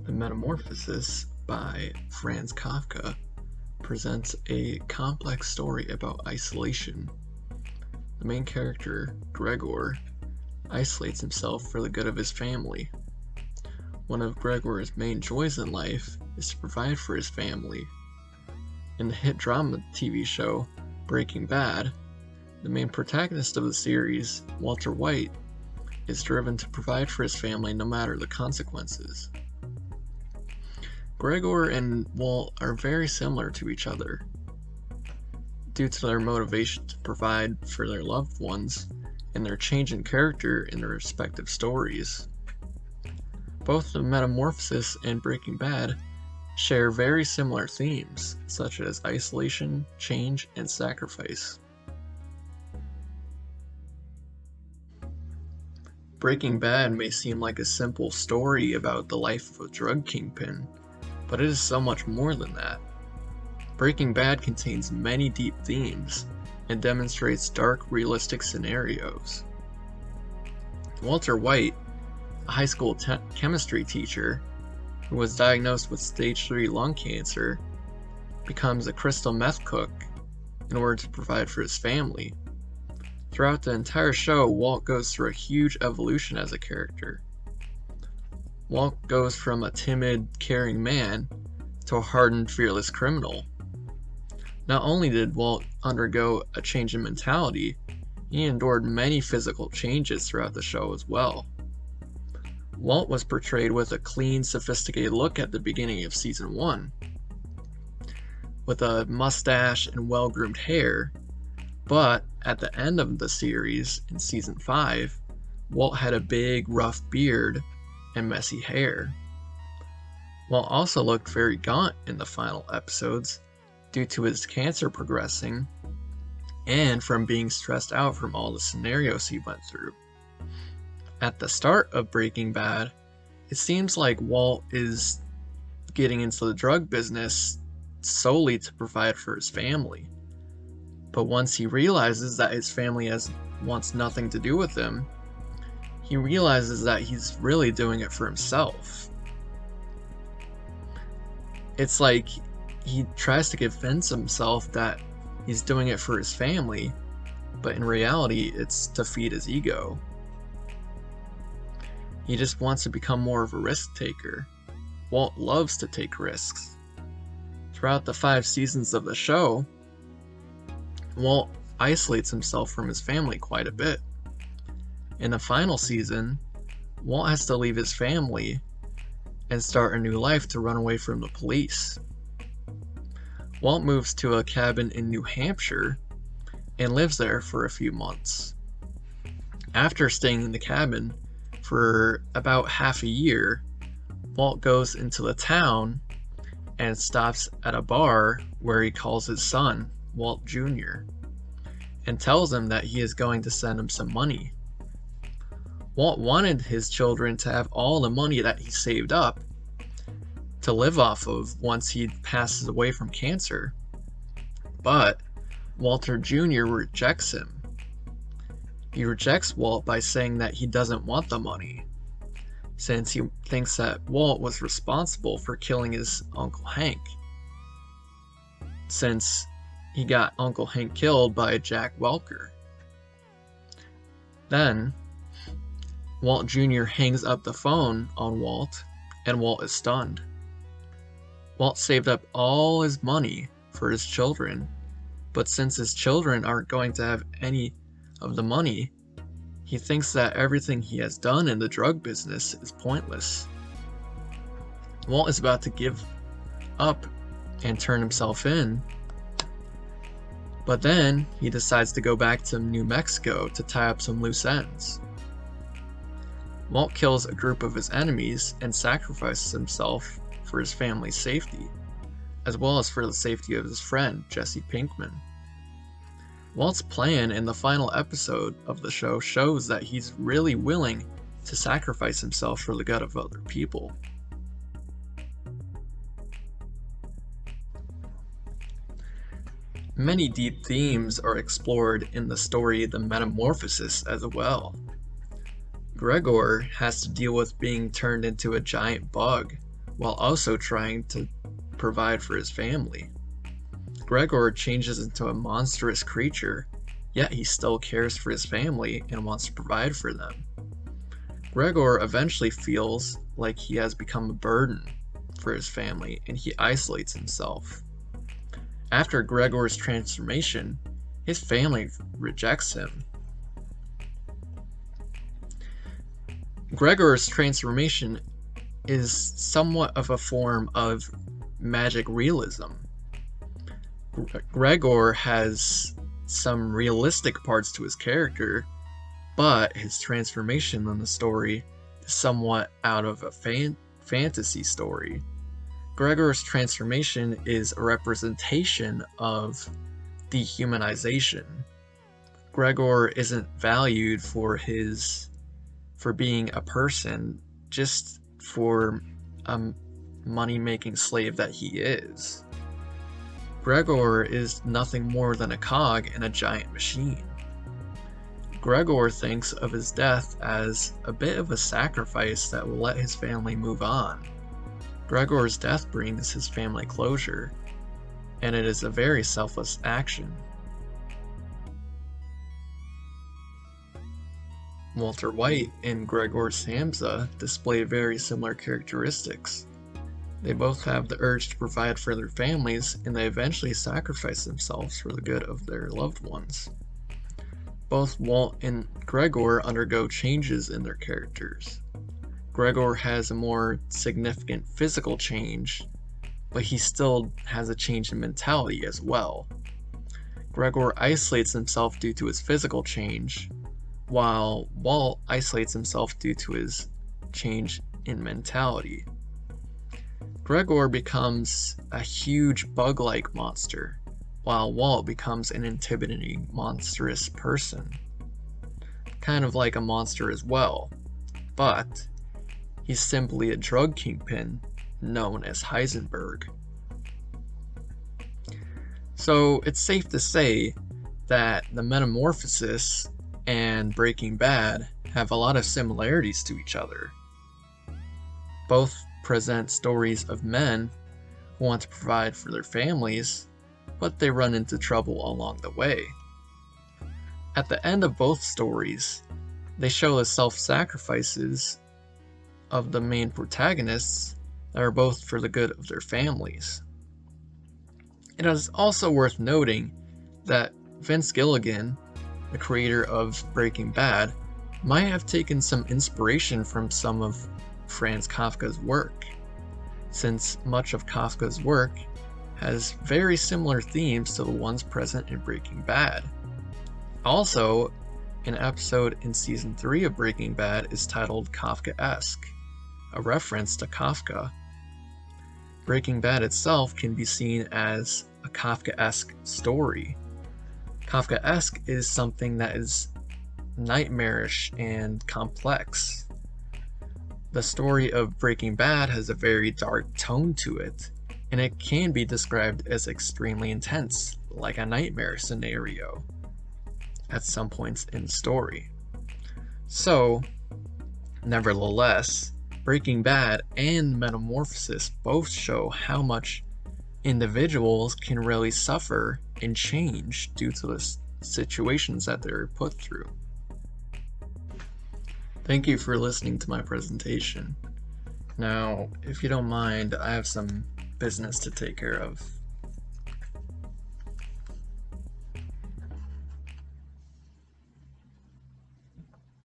The Metamorphosis by Franz Kafka presents a complex story about isolation. The main character, Gregor, isolates himself for the good of his family. One of Gregor's main joys in life is to provide for his family. In the hit drama TV show Breaking Bad, the main protagonist of the series, Walter White, is driven to provide for his family no matter the consequences. Gregor and Walt are very similar to each other due to their motivation to provide for their loved ones and their change in character in their respective stories. Both The Metamorphosis and Breaking Bad share very similar themes, such as isolation, change, and sacrifice. Breaking Bad may seem like a simple story about the life of a drug kingpin, but it is so much more than that. Breaking Bad contains many deep themes and demonstrates dark, realistic scenarios. Walter White, a high school chemistry teacher who was diagnosed with stage 3 lung cancer, becomes a crystal meth cook in order to provide for his family. Throughout the entire show, Walt goes through a huge evolution as a character. Walt goes from a timid, caring man to a hardened, fearless criminal. Not only did Walt undergo a change in mentality, he endured many physical changes throughout the show as well. Walt was portrayed with a clean, sophisticated look at the beginning of season 1, with a mustache and well-groomed hair, but at the end of the series, in season 5, Walt had a big, rough beard and messy hair. Walt also looked very gaunt in the final episodes due to his cancer progressing and from being stressed out from all the scenarios he went through. At the start of Breaking Bad, it seems like Walt is getting into the drug business solely to provide for his family. But once he realizes that his family wants nothing to do with him, he realizes that he's really doing it for himself. It's like he tries to convince himself that he's doing it for his family, but in reality, it's to feed his ego. He just wants to become more of a risk taker. Walt loves to take risks. Throughout the 5 seasons of the show, Walt isolates himself from his family quite a bit. In the final season, Walt has to leave his family and start a new life to run away from the police. Walt moves to a cabin in New Hampshire and lives there for a few months. After staying in the cabin for about half a year, Walt goes into the town and stops at a bar where he calls his son, Walt Jr., and tells him that he is going to send him some money. Walt wanted his children to have all the money that he saved up to live off of once he passes away from cancer, but Walter Jr. rejects him. He rejects Walt by saying that he doesn't want the money, since he thinks that Walt was responsible for killing his Uncle Hank, since he got Uncle Hank killed by Jack Welker. Then, Walt Jr. hangs up the phone on Walt, and Walt is stunned. Walt saved up all his money for his children, but since his children aren't going to have any of the money, he thinks that everything he has done in the drug business is pointless. Walt is about to give up and turn himself in, but then he decides to go back to New Mexico to tie up some loose ends. Walt kills a group of his enemies and sacrifices himself for his family's safety, as well as for the safety of his friend, Jesse Pinkman. Walt's plan in the final episode of the show shows that he's really willing to sacrifice himself for the good of other people. Many deep themes are explored in the story The Metamorphosis as well. Gregor has to deal with being turned into a giant bug while also trying to provide for his family. Gregor changes into a monstrous creature, yet he still cares for his family and wants to provide for them. Gregor eventually feels like he has become a burden for his family and he isolates himself. After Gregor's transformation, his family rejects him. Gregor's transformation is somewhat of a form of magic realism. Gregor has some realistic parts to his character, but his transformation in the story is somewhat out of a fantasy story. Gregor's transformation is a representation of dehumanization. Gregor isn't valued for being a person, just for a money-making slave that he is. Gregor is nothing more than a cog in a giant machine. Gregor thinks of his death as a bit of a sacrifice that will let his family move on. Gregor's death brings his family closure, and it is a very selfless action. Walter White and Gregor Samsa display very similar characteristics. They both have the urge to provide for their families, and they eventually sacrifice themselves for the good of their loved ones. Both Walt and Gregor undergo changes in their characters. Gregor has a more significant physical change, but he still has a change in mentality as well. Gregor isolates himself due to his physical change, while Walt isolates himself due to his change in mentality. Gregor becomes a huge bug-like monster, while Walt becomes an intimidating, monstrous person. Kind of like a monster as well, but he's simply a drug kingpin known as Heisenberg. So it's safe to say that the Metamorphosis and Breaking Bad have a lot of similarities to each other. Both present stories of men who want to provide for their families, but they run into trouble along the way. At the end of both stories, they show the self-sacrifices of the main protagonists that are both for the good of their families. It is also worth noting that Vince Gilligan, the creator of Breaking Bad, might have taken some inspiration from some of Franz Kafka's work, since much of Kafka's work has very similar themes to the ones present in Breaking Bad. Also, an episode in Season 3 of Breaking Bad is titled Kafkaesque, a reference to Kafka. Breaking Bad itself can be seen as a Kafkaesque story. Kafkaesque is something that is nightmarish and complex. The story of Breaking Bad has a very dark tone to it, and it can be described as extremely intense, like a nightmare scenario at some points in the story. So, nevertheless, Breaking Bad and Metamorphosis both show how much individuals can really suffer and change due to the situations that they're put through. Thank you for listening to my presentation. Now, if you don't mind, I have some business to take care of.